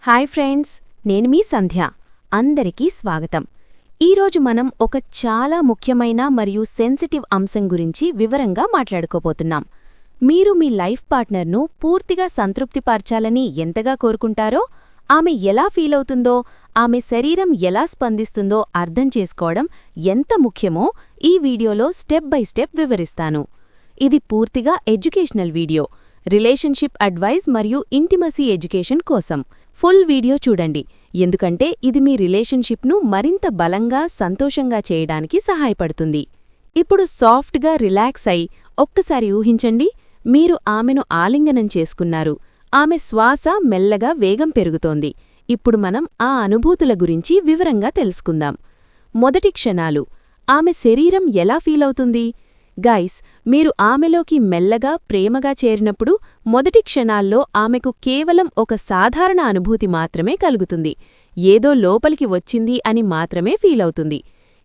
Hi friends, నేను మీ సంధ్య. అందరికీ స్వాగతం. ఈరోజు మనం ఒక చాలా ముఖ్యమైన మరియు సెన్సిటివ్ అంశం గురించి వివరంగా మాట్లాడుకోబోతున్నాం. మీరు మీ లైఫ్ పార్ట్నర్ను పూర్తిగా సంతృప్తిపరచాలని ఎంతగా కోరుకుంటారో, ఆమె ఎలా ఫీలవుతుందో, ఆమె శరీరం ఎలా స్పందిస్తుందో అర్థం చేసుకోవడం ఎంత ముఖ్యమో ఈ వీడియోలో స్టెప్ బై స్టెప్ వివరిస్తాను. ఇది పూర్తిగా ఎడ్యుకేషనల్ వీడియో, రిలేషన్షిప్ అడ్వైజ్ మరియు ఇంటిమసీ ఎడ్యుకేషన్ కోసం. ఫుల్ వీడియో చూడండి, ఎందుకంటే ఇది మీ రిలేషన్షిప్ను మరింత బలంగా, సంతోషంగా చేయడానికి సహాయపడుతుంది. ఇప్పుడు సాఫ్ట్గా రిలాక్స్ అయి ఒక్కసారి ఊహించండి, మీరు ఆమెను ఆలింగనం చేసుకున్నారు. ఆమె శ్వాస మెల్లగా వేగం పెరుగుతోంది. ఇప్పుడు మనం ఆ అనుభూతుల గురించి వివరంగా తెలుసుకుందాం. మొదటి క్షణాలు. ఆమె శరీరం ఎలా ఫీలవుతుంది? గైస్, మీరు ఆమెలోకి మెల్లగా, ప్రేమగా చేరినప్పుడు మొదటి క్షణాల్లో ఆమెకు కేవలం ఒక సాధారణ అనుభూతి మాత్రమే కలుగుతుంది. ఏదో లోపలికి వచ్చింది అని మాత్రమే ఫీలవుతుంది.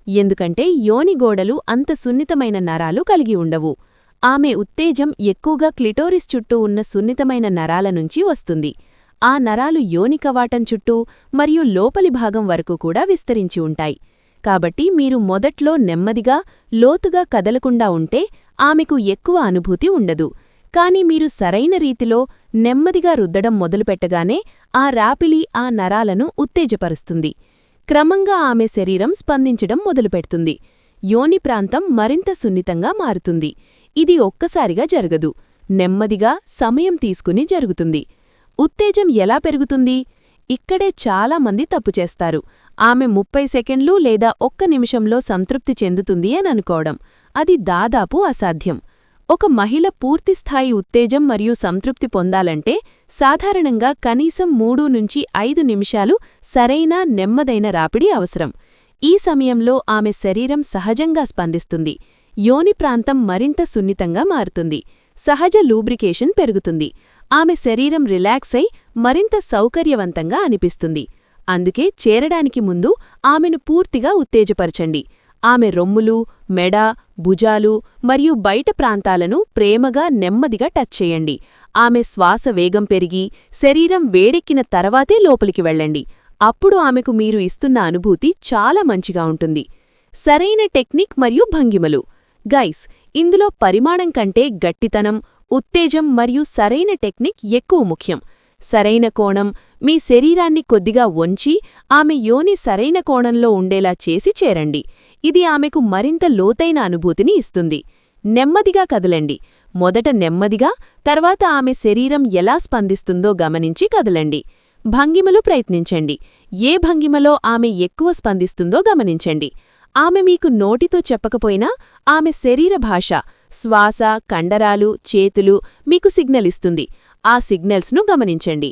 ఎందుకంటే యోనిగోడలు అంత సున్నితమైన నరాలు కలిగి ఉండవు. ఆమె ఉత్తేజం ఎక్కువగా క్లిటోరిస్ చుట్టూ ఉన్న సున్నితమైన నరాల నుంచి వస్తుంది. ఆ నరాలు యోని కవాటం చుట్టూ మరియు లోపలి భాగం వరకు కూడా విస్తరించి ఉంటాయి. కాబట్టి మీరు మొదట్లో నెమ్మదిగా, లోతుగా కదలకుండా ఉంటే ఆమెకు ఎక్కువ అనుభూతి ఉండదు. కాని మీరు సరైన రీతిలో నెమ్మదిగా రుద్దడం మొదలుపెట్టగానే ఆ రాపిలి ఆ నరాలను ఉత్తేజపరుస్తుంది. క్రమంగా ఆమె శరీరం స్పందించడం మొదలుపెడుతుంది. యోని ప్రాంతం మరింత సున్నితంగా మారుతుంది. ఇది ఒక్కసారిగా జరగదు, నెమ్మదిగా, సమయం తీసుకుని జరుగుతుంది. ఉత్తేజం ఎలా పెరుగుతుంది? ఇక్కడే చాలా మంది తప్పుచేస్తారు. ఆమె 30 సెకండ్లు లేదా 1 నిమిషంలో సంతృప్తి చెందుతుంది అని అనుకోవడం. అది దాదాపు అసాధ్యం. ఒక మహిళ పూర్తిస్థాయి ఉత్తేజం మరియు సంతృప్తి పొందాలంటే సాధారణంగా కనీసం 3 నుంచి 5 నిమిషాలు సరైన, నెమ్మదైన రాపిడి అవసరం. ఈ సమయంలో ఆమె శరీరం సహజంగా స్పందిస్తుంది. యోని ప్రాంతం మరింత సున్నితంగా మారుతుంది. సహజ లూబ్రికేషన్ పెరుగుతుంది. ఆమె శరీరం రిలాక్స్ అయి మరింత సౌకర్యవంతంగా అనిపిస్తుంది. అందుకే చేరడానికి ముందు ఆమెను పూర్తిగా ఉత్తేజపరచండి. ఆమె రొమ్ములు, మెడ, భుజాలు మరియు బయట ప్రాంతాలను ప్రేమగా, నెమ్మదిగా టచ్ చేయండి. ఆమె శ్వాస వేగం పెరిగి, శరీరం వేడెక్కిన తర్వాతే లోపలికి వెళ్ళండి. అప్పుడు ఆమెకు మీరు ఇస్తున్న అనుభూతి చాలా మంచిగా ఉంటుంది. సరైన టెక్నిక్ మరియు భంగిమలు. గైస్, ఇందులో పరిమాణం కంటే గట్టితనం, ఉత్తేజం మరియు సరైన టెక్నిక్ ఎక్కువ ముఖ్యం. సరైన కోణం. మీ శరీరాన్ని కొద్దిగా వంచి ఆమె యోని సరైన కోణంలో ఉండేలా చేసి చేరండి. ఇది ఆమెకు మరింత లోతైన అనుభూతిని ఇస్తుంది. నెమ్మదిగా కదలండి. మొదట నెమ్మదిగా, తర్వాత ఆమె శరీరం ఎలా స్పందిస్తుందో గమనించి కదలండి. భంగిమలు ప్రయత్నించండి. ఏ భంగిమలో ఆమె ఎక్కువ స్పందిస్తుందో గమనించండి. ఆమె మీకు నోటితో చెప్పకపోయినా ఆమె శరీర భాష, శ్వాస, కండరాలు, చేతులు మీకు సిగ్నల్ ఇస్తుంది. ఆ సిగ్నల్స్ను గమనించండి.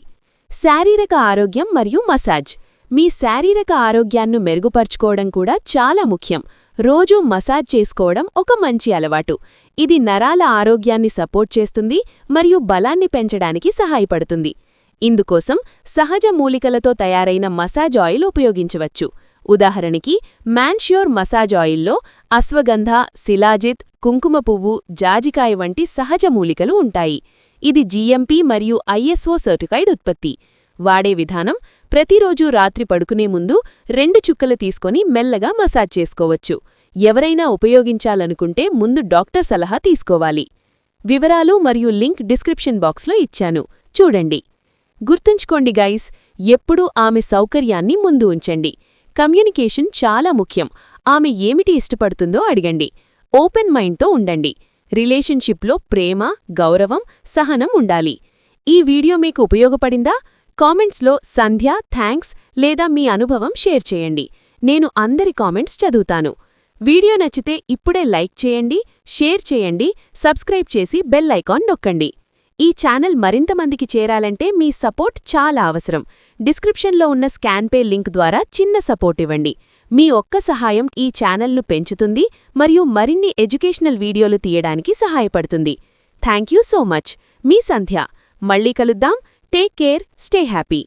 శారీరక ఆరోగ్యం మరియు మసాజ్. మీ శారీరక ఆరోగ్యాన్ని మెరుగుపర్చుకోవడం కూడా చాలా ముఖ్యం. రోజూ మసాజ్ చేసుకోవడం ఒక మంచి అలవాటు. ఇది నరాల ఆరోగ్యాన్ని సపోర్ట్ చేస్తుంది మరియు బలాన్ని పెంచడానికి సహాయపడుతుంది. ఇందుకోసం సహజ మూలికలతో తయారైన మసాజ్ ఆయిల్ ఉపయోగించవచ్చు. ఉదాహరణకి మ్యాన్ష్యూర్ మసాజ్ ఆయిల్లో అశ్వగంధ, శిలాజిత్, కుంకుమ పువ్వు, జాజికాయ వంటి సహజ మూలికలు ఉంటాయి. ఇది జీఎంపీ మరియు ఐఎస్ఓ సర్టిఫైడ్ ఉత్పత్తి. వాడే విధానం: ప్రతిరోజూ రాత్రి పడుకునే ముందు 2 చుక్కలు తీసుకొని మెల్లగా మసాజ్ చేసుకోవచ్చు. ఎవరైనా ఉపయోగించాలనుకుంటే ముందు డాక్టర్ సలహా తీసుకోవాలి. వివరాలు మరియు లింక్ డిస్క్రిప్షన్ బాక్స్లో ఇచ్చాను, చూడండి. గుర్తుంచుకోండి గైస్, ఎప్పుడూ ఆమె సౌకర్యాన్ని ముందు ఉంచండి. కమ్యూనికేషన్ చాలా ముఖ్యం. ఆమె ఏమిటి ఇష్టపడుతుందో అడగండి. ఓపెన్ మైండ్తో ఉండండి. రిలేషన్షిప్లో ప్రేమ, గౌరవం, సహనం ఉండాలి. ఈ వీడియో మీకు ఉపయోగపడిందా? కామెంట్స్లో సంధ్య, థ్యాంక్స్ లేదా మీ అనుభవం షేర్ చేయండి. నేను అందరి కామెంట్స్ చదువుతాను. వీడియో నచ్చితే ఇప్పుడే లైక్ చేయండి, షేర్ చేయండి, సబ్స్క్రైబ్ చేసి బెల్ ఐకాన్ నొక్కండి. ఈ ఛానల్ మరింత మందికి చేరాలంటే మీ సపోర్ట్ చాలా అవసరం. డిస్క్రిప్షన్లో ఉన్న స్కాన్పే లింక్ ద్వారా చిన్న సపోర్ట్ ఇవ్వండి. మీ ఒక్క సహాయం ఈ ఛానల్ను పెంచుతుంది మరియు మరిన్ని ఎడ్యుకేషనల్ వీడియోలు తీయడానికి సహాయపడుతుంది. Thank you so much. మీ సంధ్య. మళ్ళీ కలుద్దాం. Take care, stay happy.